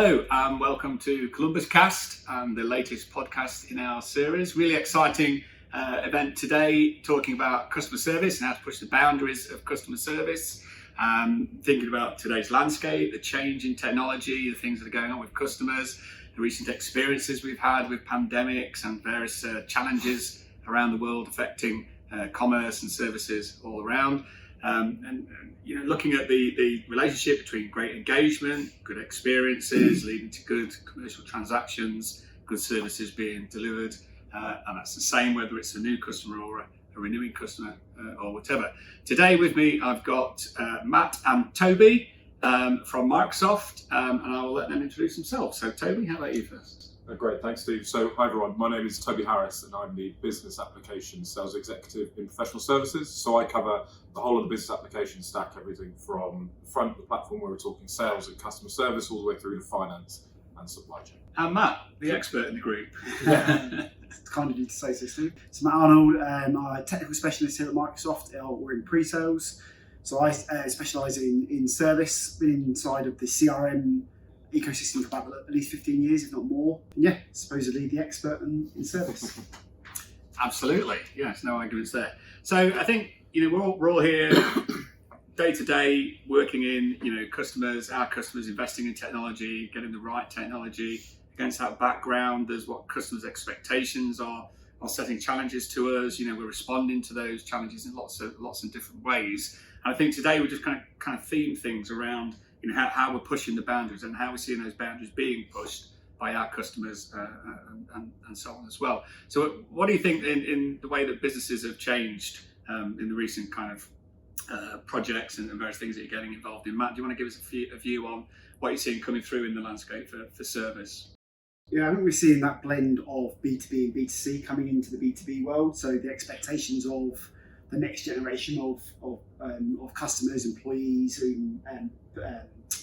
Hello and welcome to COLUMBUSCAST, the latest podcast in our series. Really exciting event today, talking about customer service and how to push the boundaries of customer service. Thinking about today's landscape, the change in technology, the things that are going on with customers, the recent experiences we've had with pandemics and various challenges around the world affecting commerce and services all around. And looking at the relationship between great engagement, good experiences leading to good commercial transactions, good services being delivered, and that's the same whether it's a new customer or a renewing customer or whatever. Today with me I've got Matt and Toby from Microsoft, and I will let them introduce themselves. So Toby, how about you first? Great, thanks Steve. So hi everyone, my name is Toby Harris and I'm the Business Application Sales Executive in Professional Services. So I cover the whole of the business application stack, everything from the front of the platform where we're talking sales and customer service all the way through to finance and supply chain. And Matt, the expert in the group. It's kind of you to say so, Steve. So Mat Arnold, I'm a technical specialist here at Microsoft. We're in pre-sales. So I specialise in service, been inside of the CRM ecosystem for about at least 15 years, if not more. And yeah, supposedly the expert in service. Absolutely, yes, no arguments there. So I think we're all here day to day working in our customers investing in technology, getting the right technology. Against that background, there's what customers' expectations are setting challenges to us. We're responding to those challenges in lots of different ways. And I think today we're just kind of theme things around how we're pushing the boundaries and how we're seeing those boundaries being pushed by our customers and so on as well. So what do you think in the way that businesses have changed in the recent kind of projects and various things that you're getting involved in? Matt, do you want to give us a view on what you're seeing coming through in the landscape for service? Yeah, I think we're seeing that blend of B2B and B2C coming into the B2B world. So the expectations of the next generation of customers, employees,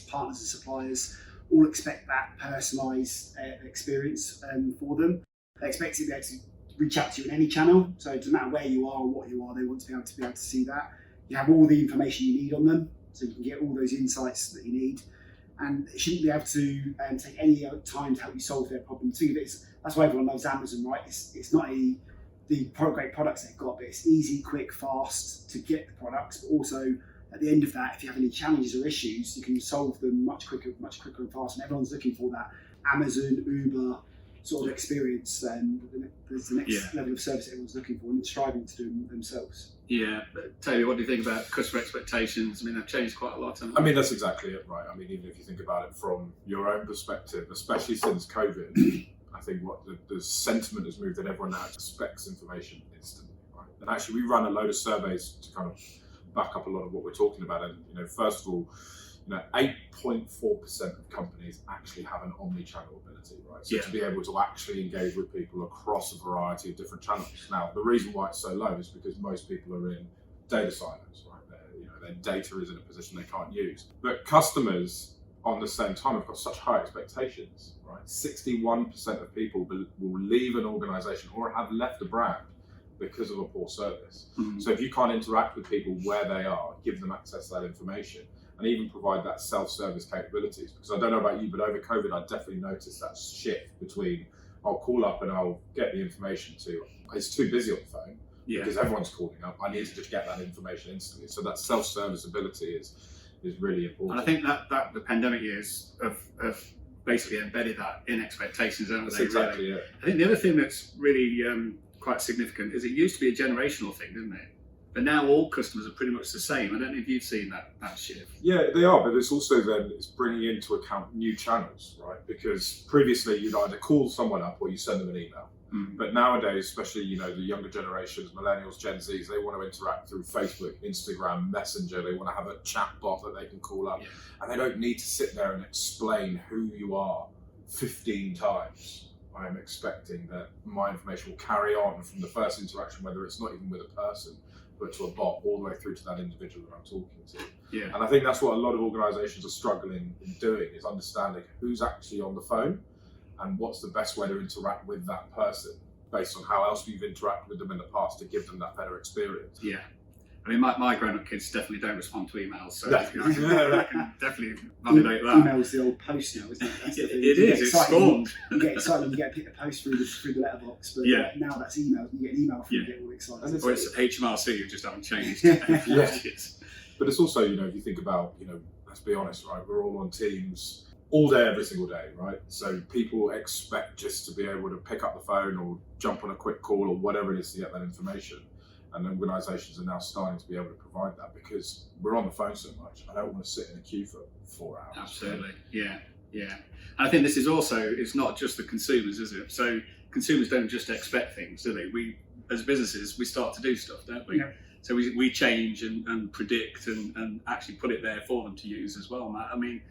partners and suppliers all expect that personalised experience for them. They expect to be able to reach out to you in any channel. So it doesn't matter where you are or what you are, they want to be able to see that. You have all the information you need on them, so you can get all those insights that you need. And it shouldn't be able to take any time to help you solve their problem too. That's why everyone loves Amazon, right? It's not the great products they've got, but it's easy, quick, fast to get the products. But also at the end of that, if you have any challenges or issues, you can solve them much quicker and faster. And everyone's looking for that Amazon, Uber sort of experience. There's the next level of service everyone's looking for and striving to do themselves. Yeah, but Toby, what do you think about customer expectations? I mean, they've changed quite a lot. I mean, that's exactly it, right? I mean, even if you think about it from your own perspective, especially since COVID, I think what the sentiment has moved that everyone now expects information instantly, right? And actually, we run a load of surveys to kind of back up a lot of what we're talking about. And first of all, 8.4% of companies actually have an omni-channel ability, right? So to be able to actually engage with people across a variety of different channels. Now, the reason why it's so low is because most people are in data silos, right? Their data is in a position they can't use. But customers, on the same time, have got such high expectations, right? 61% of people will leave an organization or have left a brand because of a poor service. Mm-hmm. So if you can't interact with people where they are, give them access to that information, and even provide that self-service capabilities. Because I don't know about you, but over COVID, I definitely noticed that shift between I'll call up and I'll get the information to, it's too busy on the phone because everyone's calling up. I need to just get that information instantly. So that self-service ability is really important. And I think that the pandemic years have basically embedded that in expectations, haven't they? That's exactly it. I think the other thing that's really quite significant is it used to be a generational thing, didn't it? But now all customers are pretty much the same. I don't know if you've seen that shift. Yeah, they are, but it's also it's bringing into account new channels, right? Because previously you'd either call someone up or you send them an email. Mm. But nowadays, especially the younger generations, millennials, Gen Zs, they want to interact through Facebook, Instagram, Messenger. They want to have a chat bot that they can call up, and they don't need to sit there and explain who you are 15 times. I am expecting that my information will carry on from the first interaction, whether it's not even with a person, but to a bot, all the way through to that individual that I'm talking to. Yeah. And I think that's what a lot of organisations are struggling in doing, is understanding who's actually on the phone and what's the best way to interact with that person based on how else we've interacted with them in the past to give them that better experience. Yeah. I mean, my grown-up kids definitely don't respond to emails, so Yeah. I can definitely validate that. Email's the old post now, isn't it? That's the thing. It is. It's spawned. You get excited when you get a pick of post through the letterbox, but now that's email. You get an email from you, get all excited. Or it's HMRC, you just haven't changed. But it's also, if you think about, let's be honest, right? We're all on Teams all day, every single day, right? So people expect just to be able to pick up the phone or jump on a quick call or whatever it is to get that information. And organisations are now starting to be able to provide that because we're on the phone so much. I don't want to sit in a queue for 4 hours. Absolutely, yeah. And I think this is also, it's not just the consumers, is it? So consumers don't just expect things, do they? We, as businesses, we start to do stuff, don't we? Yeah. So we change and predict and actually put it there for them to use as well, Matt. I mean,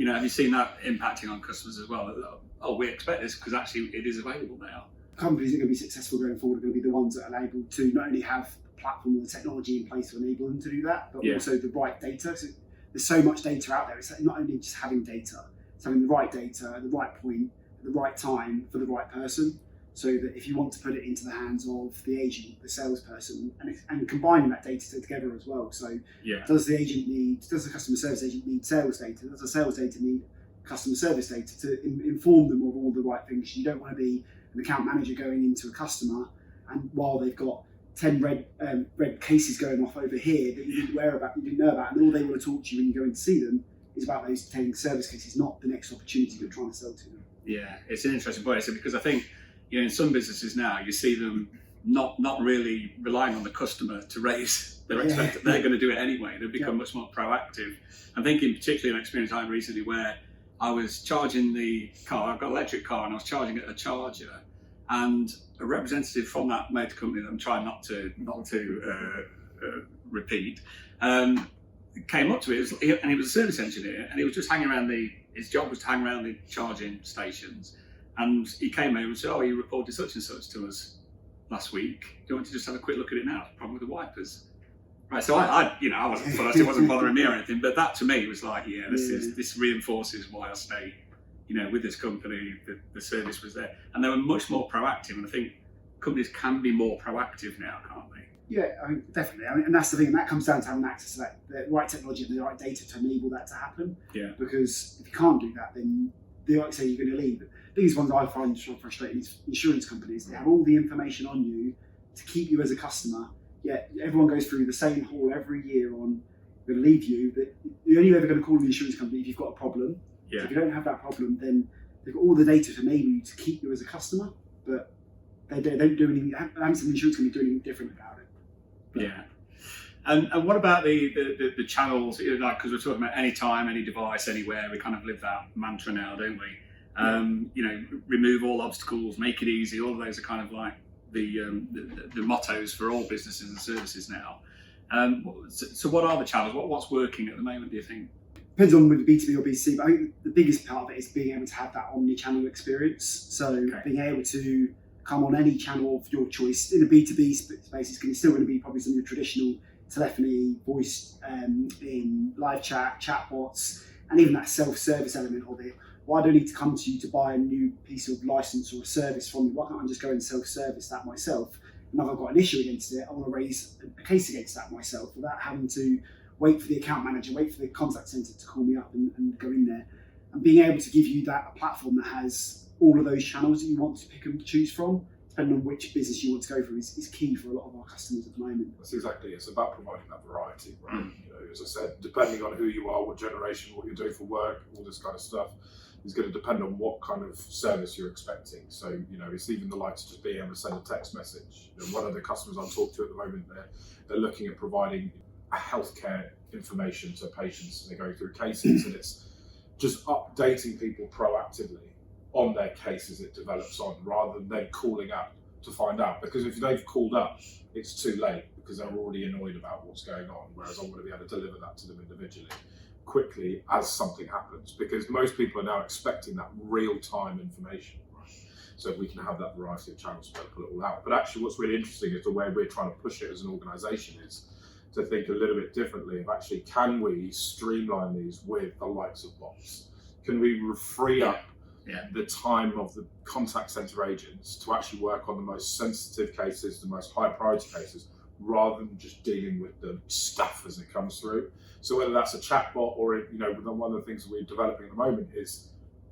have you seen that impacting on customers as well? Oh, we expect this because actually it is available now. Companies that are going to be successful going forward are going to be the ones that are able to not only have the platform and the technology in place to enable them to do that, but also the right data. So there's so much data out there. It's not only just having data, it's having the right data at the right point, at the right time for the right person. So that if you want to put it into the hands of the agent, the salesperson, and combining that data together as well. So does the customer service agent need sales data? Does the sales data need customer service data to inform them of all the right things? You don't want to be an account manager going into a customer and while they've got 10 red cases going off over here that you didn't know about, and all they want to talk to you when you go in to see them is about those 10 service cases, not the next opportunity you're trying to sell to them. Yeah, it's an interesting point, because I think in some businesses now you see them not really relying on the customer to raise their expectations. They're going to do it anyway. They've become much more proactive. I'm thinking particularly an experience I had recently where I was charging the car. I've got an electric car and I was charging at a charger, and a representative from that motor company that I'm trying not to repeat came up to me, and he was a service engineer, and he was just hanging around his job was to hang around the charging stations, and he came over and said, "Oh, you reported such and such to us last week. Do you want to just have a quick look at it now? Problem with the wipers." Right, so I wasn't first. It wasn't bothering me or anything, but that to me was like, this reinforces why I stay, with this company. The service was there, and they were much more proactive. And I think companies can be more proactive now, can't they? Yeah, I mean, definitely. I mean, and that's the thing. And that comes down to having access to the right technology and the right data to enable that to happen. Yeah. Because if you can't do that, then like say you're going to leave. The biggest ones I find frustrating is insurance companies. They have all the information on you to keep you as a customer. Yet everyone goes through the same hall every year on, we're going to leave you. That you're only ever going to call the insurance company if you've got a problem. Yeah. So if you don't have that problem, then they've got all the data to enable you to keep you as a customer, but they don't do anything. I haven't seen the insurance company do anything different about it. But, yeah. And what about the channels? Because we're talking about any time, any device, anywhere. We kind of live that mantra now, don't we? Remove all obstacles, make it easy. All of those are kind of like the mottos for all businesses and services now. So what are the channels? What's working at the moment, do you think? Depends on with B2B or B2C, but I think the biggest part of it is being able to have that omni-channel experience. So being able to come on any channel of your choice. In a B2B space, it's still going to be probably some of your traditional telephony, voice, in live chat, chatbots, and even that self-service element of it. Why do I need to come to you to buy a new piece of license or a service from you? Why can't I just go and self-service that myself? And if I've got an issue against it, I want to raise a case against that myself without having to wait for the account manager, wait for the contact centre to call me up and go in there. And being able to give you a platform that has all of those channels that you want to pick and choose from, depending on which business you want to go for, is key for a lot of our customers at the moment. That's exactly it. It's about providing that variety, right? As I said, depending on who you are, what generation, what you're doing for work, all this kind of stuff, is going to depend on what kind of service you're expecting. So, it's even the likes of just being able to send a text message. One of the customers I'm talking to at the moment, they're looking at providing healthcare information to patients. They're going through cases, and it's just updating people proactively on their case as it develops on, rather than them calling up to find out. Because if they've called up, it's too late because they're already annoyed about what's going on. Whereas I'm going to be able to deliver that to them individually, quickly as something happens. Because most people are now expecting that real-time information, right? So if we can have that variety of channels to pull it all out. But actually, what's really interesting is the way we're trying to push it as an organisation is to think a little bit differently of actually, can we streamline these with the likes of bots? Can we free up the time of the contact centre agents to actually work on the most sensitive cases, the most high priority cases, rather than just dealing with the stuff as it comes through. So whether that's a chatbot or, one of the things that we're developing at the moment is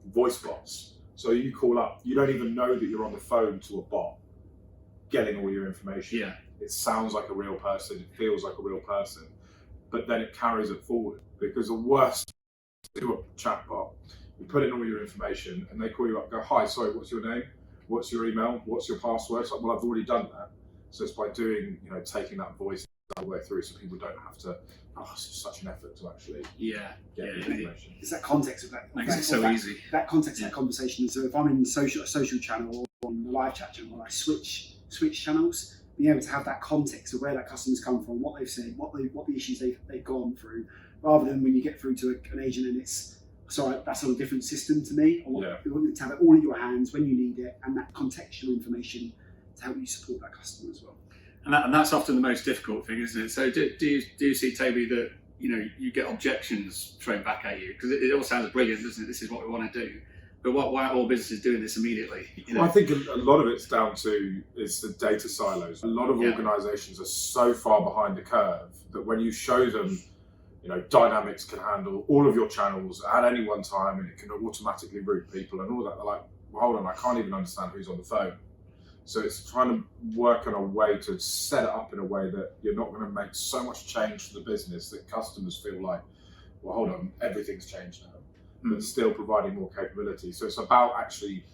voice bots. So you call up, you don't even know that you're on the phone to a bot getting all your information. Yeah. It sounds like a real person, it feels like a real person, but then it carries it forward. Because the worst do a chatbot, you put in all your information and they call you up, go, hi, sorry, what's your name? What's your email? What's your password? It's like, well, I've already done that. So it's by doing, taking that voice all the way through so people don't have to, it's just such an effort to actually get the information. It's that context of that. Makes it so easy. That context of that conversation. So if I'm in a social channel or on the live chat channel, I switch channels, being able to have that context of where that customer's come from, what they've said, what the issues they've gone through, rather than when you get through to an agent and it's, sorry, that's on a different system to me. You want to have it all in your hands when you need it, and that contextual information to help you support that customer as well. And that's often the most difficult thing, isn't it? So do you see, Toby, that you get objections thrown back at you? Because it all sounds brilliant, doesn't it? This is what we want to do. But why aren't all businesses doing this immediately? Well, I think a lot of it's down to is the data silos. A lot of organisations are so far behind the curve that when you show them, Dynamics can handle all of your channels at any one time and it can automatically route people and all that, they're like, well, hold on, I can't even understand who's on the phone. So it's trying to work on a way to set it up in a way that you're not going to make so much change to the business that customers feel like, well, hold on, everything's changed now, but still providing more capability. So it's about actually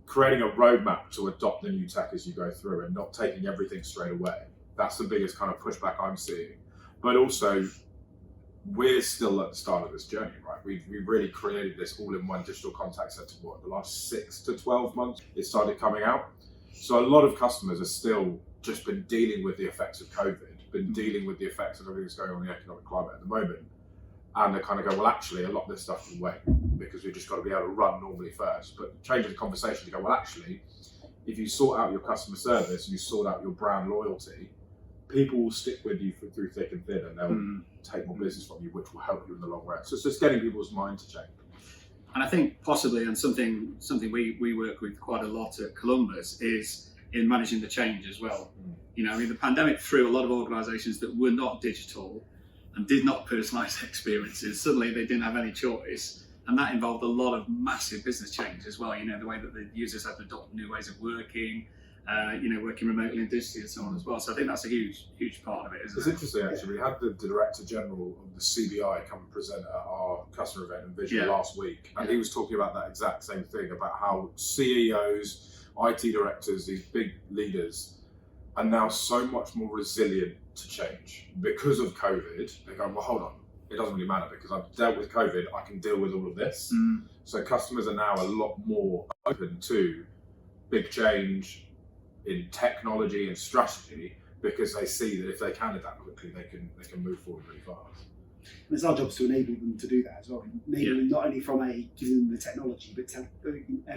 creating a roadmap to adopt the new tech as you go through and not taking everything straight away. That's the biggest kind of pushback I'm seeing. But also, we're still at the start of this journey, right? We've really created this all-in-one digital contact center, the last 6 to 12 months, it started coming out. So a lot of customers have still just been dealing with the effects of COVID, been dealing with the effects of everything that's going on in the economic climate at the moment. And they kind of go, well, actually, a lot of this stuff can wait because we've just got to be able to run normally first. But changing the conversation to go, well, actually, if you sort out your customer service and you sort out your brand loyalty, people will stick with you through thick and thin and they'll take more business from you, which will help you in the long run. So it's just getting people's mind to change. And I think possibly, and something we work with quite a lot at Columbus is in managing the change as well. The pandemic threw a lot of organisations that were not digital and did not personalise experiences. Suddenly they didn't have any choice. And that involved a lot of massive business change as well. The way that the users had to adopt new ways of working, working remotely and digitally and so on as well. So I think that's a huge part of it, isn't it? It's interesting, actually. We had the Director General of the CBI come and present at our customer event in Vision last week. And he was talking about that exact same thing, about how CEOs, IT directors, these big leaders, are now so much more resilient to change. Because of COVID, they go, well, hold on. It doesn't really matter because I've dealt with COVID, I can deal with all of this. So customers are now a lot more open to big change in technology and strategy because they see that if they can adapt quickly, they can move forward really fast. And it's our job to enable them to do that as well. Enabling not only from giving them the technology, but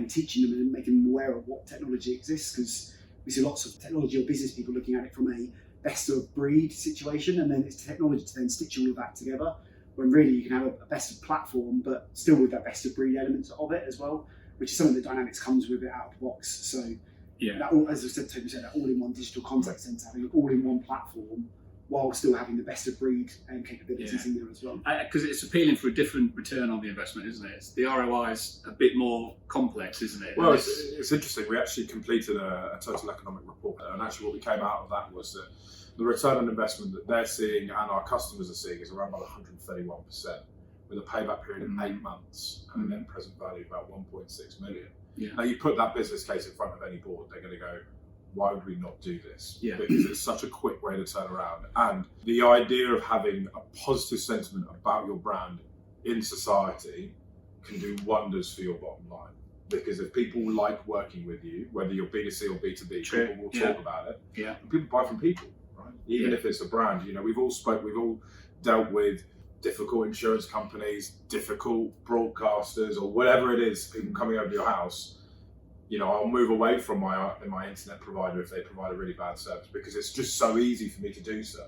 teaching them and making them aware of what technology exists, because we see lots of technology or business people looking at it from a best of breed situation, and then it's technology to then stitch all of that together, when really you can have a best of platform, but still with that best of breed elements of it as well, which is something that Dynamics comes with it out of the box. So that, as I said, Toby said, that all-in-one digital contact centre, having an all-in-one platform while still having the best of breed and capabilities in there as well. Because it's appealing for a different return on the investment, isn't it? The ROI is a bit more complex, isn't it? Well, it's interesting. We actually completed a total economic report, and actually what we came out of that was that the return on investment that they're seeing and our customers are seeing is around about 131%, with a payback period of 8 months and a net present value of about 1.6 million. Now you put that business case in front of any board, they're going to go, why would we not do this? Because it's such a quick way to turn around. And the idea of having a positive sentiment about your brand in society can do wonders for your bottom line. Because if people like working with you, whether you're B2C or B2B, people will talk about it. And people buy from people, right? Even if it's a brand. We've all dealt with difficult insurance companies, difficult broadcasters, or whatever it is, people coming over to your house. I'll move away from my internet provider if they provide a really bad service, because it's just so easy for me to do so.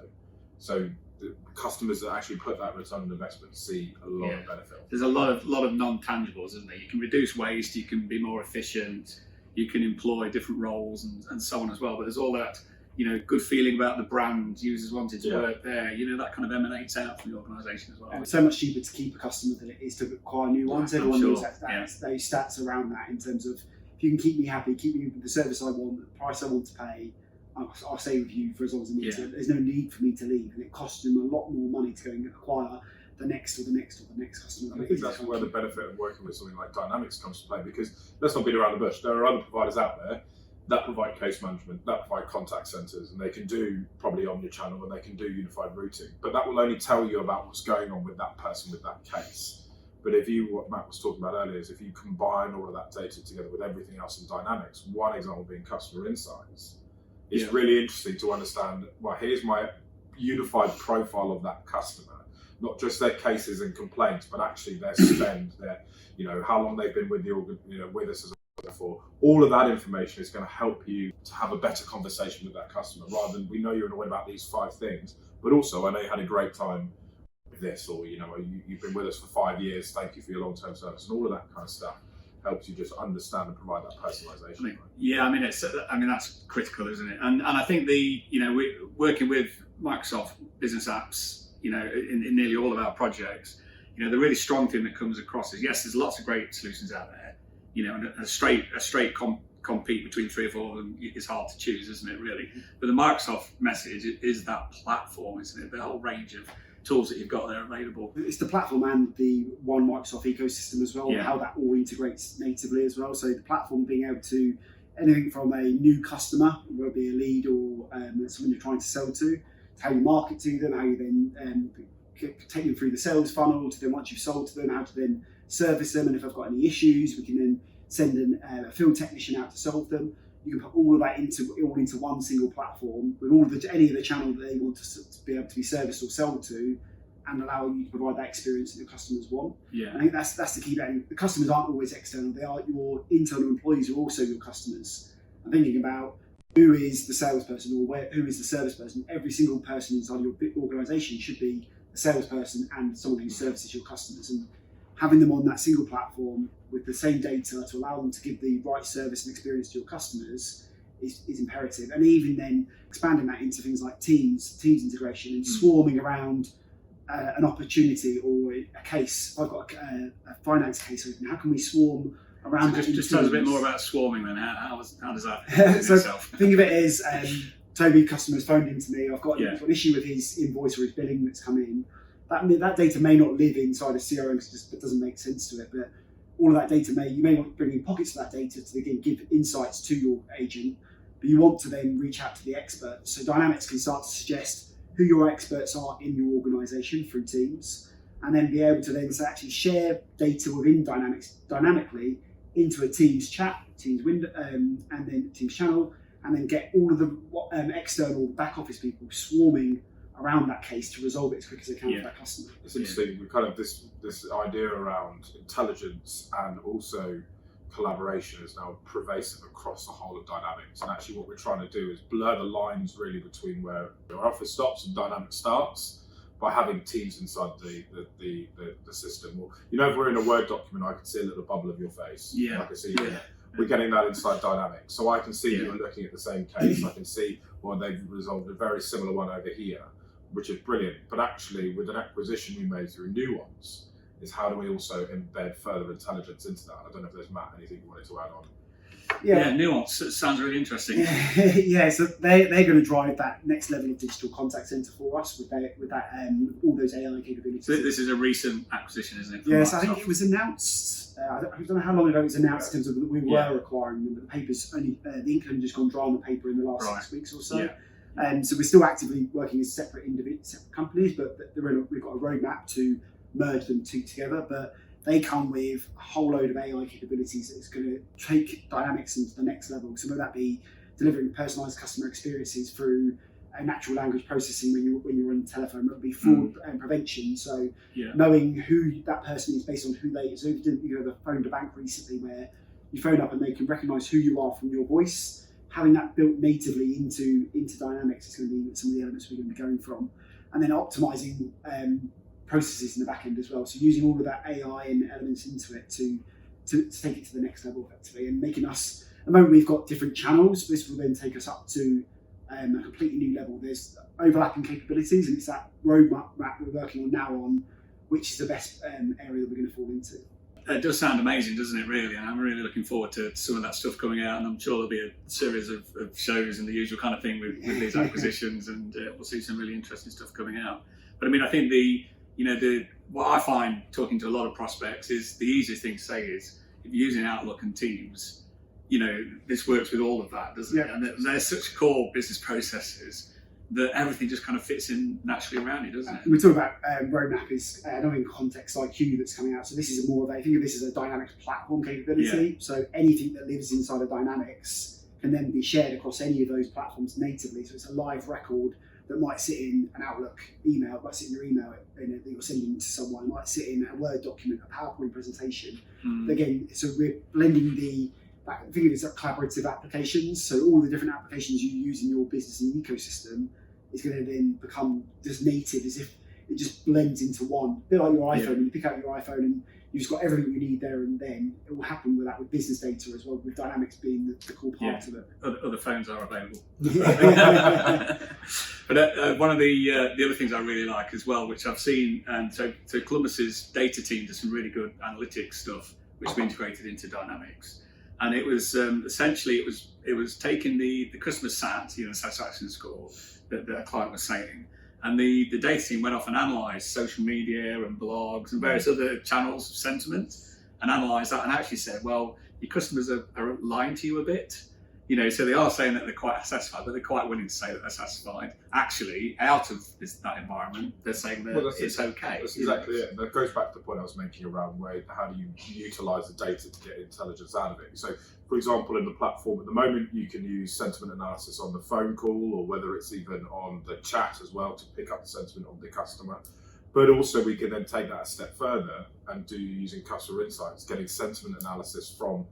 So the customers that actually put that return on investment see a lot of benefit. There's a lot of non-tangibles, isn't there? You can reduce waste, you can be more efficient, you can employ different roles and so on as well. But there's all that good feeling about the brand, users wanted to work there. That kind of emanates out from the organisation as well. And it's so much cheaper to keep a customer than it is to acquire new ones. Everyone knows those stats around that in terms of, if you can keep me happy, keep me with the service I want, the price I want to pay, I'll stay with you for as long as I need to. There's no need for me to leave, and it costs them a lot more money to go and acquire the next or the next or the next customer. I think that's where the benefit of working with something like Dynamics comes to play, because let's not beat around the bush. There are other providers out there that provide case management, that provide contact centres, and they can do probably omnichannel, and they can do unified routing. But that will only tell you about what's going on with that person with that case. But what Matt was talking about earlier is if you combine all of that data together with everything else in Dynamics, one example being customer insights, it's really interesting to understand, well, here's my unified profile of that customer, not just their cases and complaints, but actually their spend, their, how long they've been with with us as a for. All of that information is going to help you to have a better conversation with that customer, rather than, we know you're annoyed about these 5 things, but also, I know you had a great time with this, or you've been with us for 5 years, thank you for your long-term service, and all of that kind of stuff helps you just understand and provide that personalisation. That's critical, isn't it? And I think we're working with Microsoft Business Apps, in nearly all of our projects, the really strong thing that comes across is, yes, there's lots of great solutions out there. And a straight compete between 3 or 4 of them is hard to choose, isn't it, really? But the Microsoft message is that platform, isn't it? The whole range of tools that you've got there available. It's the platform and the one Microsoft ecosystem as well, and how that all integrates natively as well. So the platform being able to, anything from a new customer, whether it be a lead or someone you're trying to sell to how you market to them, how you then take them through the sales funnel, to then once you've sold to them, how to then service them, and if I've got any issues, we can then send a field technician out to solve them. You can put all of that into one single platform with any of the channel that they want to be able to be serviced or sold to, and allow you to provide that experience that your customers want. Yeah. I think that's the key. The customers aren't always external; they are your internal employees who are also your customers. I'm thinking about who is the salesperson or who is the service person. Every single person inside your organisation should be a salesperson and someone who services your customers, and having them on that single platform with the same data to allow them to give the right service and experience to your customers is imperative. And even then expanding that into things like Teams integration, and swarming around an opportunity or a case. If I've got a finance case open, how can we swarm around that? Just tell us a bit more about swarming then. How does that so itself? Think of it as Toby, customer's phoned into me, I've got an issue with his invoice or his billing that's come in. That data may not live inside a CRM because it doesn't make sense to it, but all of that data you may want to bring in pockets of that data to again give insights to your agent, but you want to then reach out to the experts. So Dynamics can start to suggest who your experts are in your organisation through Teams, and then be able to then actually share data within Dynamics dynamically into a Teams chat, Teams window, and then Teams channel, and then get all of the external back office people swarming around that case to resolve it as quick as they can for that customer. It's interesting. We kind of this idea around intelligence and also collaboration is now pervasive across the whole of Dynamics. And actually, what we're trying to do is blur the lines really between where your office stops and Dynamics starts by having teams inside the system. Well, if we're in a Word document, I can see a little bubble of your face. I can see you. We're getting that inside Dynamics, so I can see you're looking at the same case. I can see they've resolved a very similar one over here, which is brilliant. But actually, with an acquisition we made through Nuance, is how do we also embed further intelligence into that? I don't know if there's, Matt, anything you wanted to add on? Yeah, Nuance sounds really interesting. So they're going to drive that next level of digital contact centre for us with all those AI capabilities. So this is a recent acquisition, isn't it? Yes, I think it was announced. I don't know how long ago it was announced in terms of that we were acquiring them, but the paper's only the ink had just gone dry on the paper in the last 6 weeks or so. So we're still actively working as separate companies, but we've got a roadmap to merge them together. But they come with a whole load of AI capabilities that's going to take Dynamics into the next level. So whether that be delivering personalised customer experiences through a natural language processing when you're on the telephone, whether it be fraud and prevention. So knowing who that person is based on who they. So if you have phoned a bank recently where you phone up and they can recognise who you are from your voice, having that built natively into Dynamics is going to be some of the elements we're going to be going from, and then optimising processes in the back end as well. So using all of that AI and elements into it to take it to the next level effectively, and making us. At the moment we've got different channels. This will then take us up to a completely new level. There's overlapping capabilities, and it's that roadmap we're working on now on which is the best area that we're going to fall into. It does sound amazing, doesn't it, really? And I'm really looking forward to some of that stuff coming out, and I'm sure there'll be a series of shows and the usual kind of thing with these acquisitions, and we'll see some really interesting stuff coming out. But I mean, I think what I find talking to a lot of prospects is the easiest thing to say is, if you're using Outlook and Teams, this works with all of that, doesn't it? And they're such core business processes that everything just kind of fits in naturally around it, doesn't it? We talk about roadmap is knowing context IQ that's coming out. So this is more of think of this as a Dynamics platform capability. Yeah. So anything that lives inside of Dynamics can then be shared across any of those platforms natively. So it's a live record that might sit in an Outlook email, might sit in your email that you're sending to someone, might sit in a Word document, a PowerPoint presentation. Again, so we're blending think of it as collaborative applications. So all the different applications you use in your business and ecosystem is going to then become just native, as if it just blends into one. A bit like your iPhone, when you pick out your iPhone and you've just got everything you need there and then. It will happen with business data as well, with Dynamics being the core part of it. Other phones are available. But one of the other things I really like as well, which I've seen, so Columbus's data team does some really good analytics stuff, which we integrated into Dynamics. And it was essentially it was taking the customer satisfaction score that a client was saying, and the data team went off and analysed social media and blogs and various other channels of sentiment, and analysed that and actually said, well, your customers are lying to you a bit. So they are saying that they're quite satisfied, but they're quite willing to say that they're satisfied. Actually, out of that environment, they're saying that it's okay. That's exactly it. And that goes back to the point I was making around how do you utilise the data to get intelligence out of it. So, for example, in the platform at the moment, you can use sentiment analysis on the phone call, or whether it's even on the chat as well, to pick up the sentiment of the customer. But also we can then take that a step further and do using customer insights, getting sentiment analysis from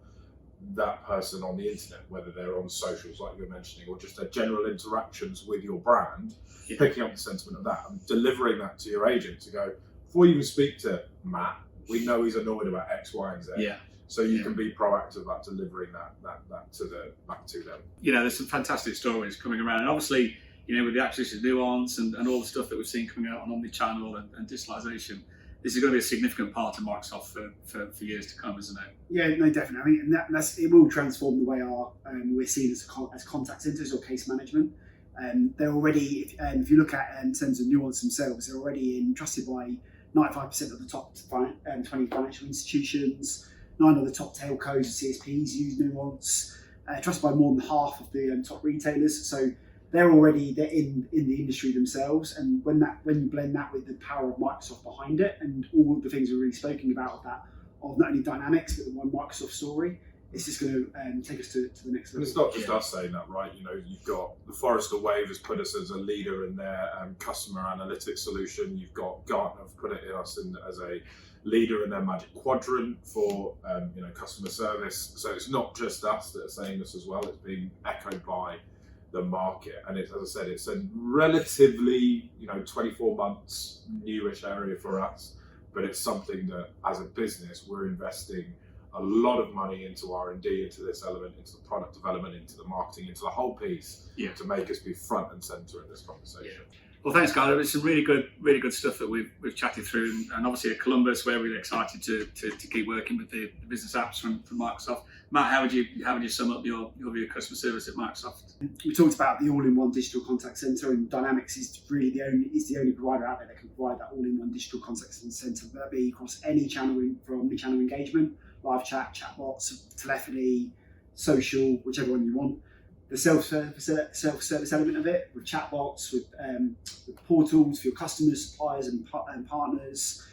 that person on the internet, whether they're on socials like you were mentioning, or just their general interactions with your brand, picking up the sentiment of that and delivering that to your agent to go, before you even speak to Matt, we know he's annoyed about X, Y, and Z. Yeah. So you can be proactive about delivering that back to them. There's some fantastic stories coming around, and obviously, with the acquisition of Nuance and all the stuff that we've seen coming out on omnichannel and digitalisation, this is going to be a significant part of Microsoft for years to come, isn't it? Yeah, no, definitely. I mean, it will transform the way we're seen as contact centres or case management. They're already, if you look at in terms of Nuance themselves, they're already trusted by 95% of the top 20 financial institutions. 9 of the top telcos and CSPs use Nuance. Trusted by more than half of the top retailers. So they're in the industry themselves, and when you blend that with the power of Microsoft behind it, and all of the things we're really speaking about of not only Dynamics but the one Microsoft story, it's just going to take us to the next level. And it's not just us saying that, right? You've got the Forrester Wave has put us as a leader in their customer analytics solution. You've got Gartner have put us as a leader in their Magic Quadrant for customer service. So it's not just us that are saying this as well. It's being echoed by the market, and as I said, it's a relatively 24 months newish area for us, but it's something that as a business we're investing a lot of money into R&D, into this element, into the product development, into the marketing, into the whole piece to make us be front and center in this conversation. Well, thanks, guys. There's some really good stuff that we've chatted through, and obviously at Columbus, we're really excited to keep working with the business apps from Microsoft. Matt, how would you sum up your view of customer service at Microsoft? We talked about the all-in-one digital contact center, and Dynamics is really the only provider out there that can provide that all-in-one digital contact center. That be across any channel for omnichannel engagement, live chat, chatbots, telephony, social, whichever one you want. The self-service element of it, with chatbots, with portals for your customers, suppliers, and partners,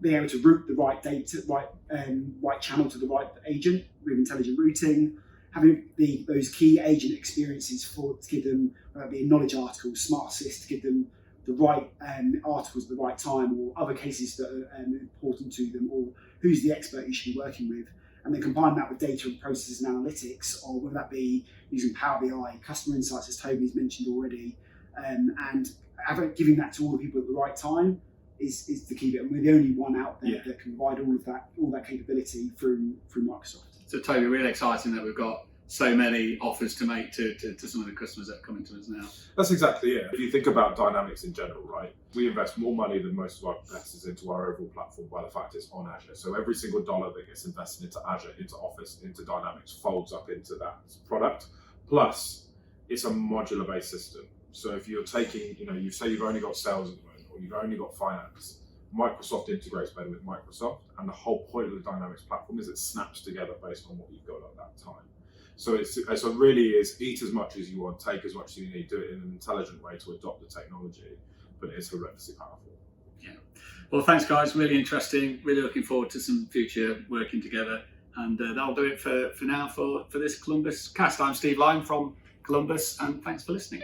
being able to route the right data, right channel to the right agent with intelligent routing, having those key agent experiences to give them, whether it be knowledge articles, smart assist, to give them the right articles at the right time, or other cases that are important to them, or who's the expert you should be working with. And then combine that with data and processes and analytics, or whether that be using Power BI, customer insights, as Toby's mentioned already, and giving that to all the people at the right time is the key bit. And we're the only one out there that can provide all that capability through Microsoft. So Toby, really exciting that we've got so many offers to make to some of the customers that are coming to us now. That's exactly it. If you think about Dynamics in general, right, we invest more money than most of our competitors into our overall platform by the fact it's on Azure. So every single dollar that gets invested into Azure, into Office, into Dynamics folds up into that product. Plus, it's a modular-based system. So if you're taking, you say you've only got sales at the moment, or you've only got finance, Microsoft integrates better with Microsoft, and the whole point of the Dynamics platform is it snaps together based on what you've got at that time. So it really is eat as much as you want, take as much as you need, do it in an intelligent way to adopt the technology, but it's horrendously powerful. Yeah. Well, thanks guys, really interesting. Really looking forward to some future working together. And that'll do it for now for this Columbus Cast. I'm Steve Lyon from Columbus, and thanks for listening.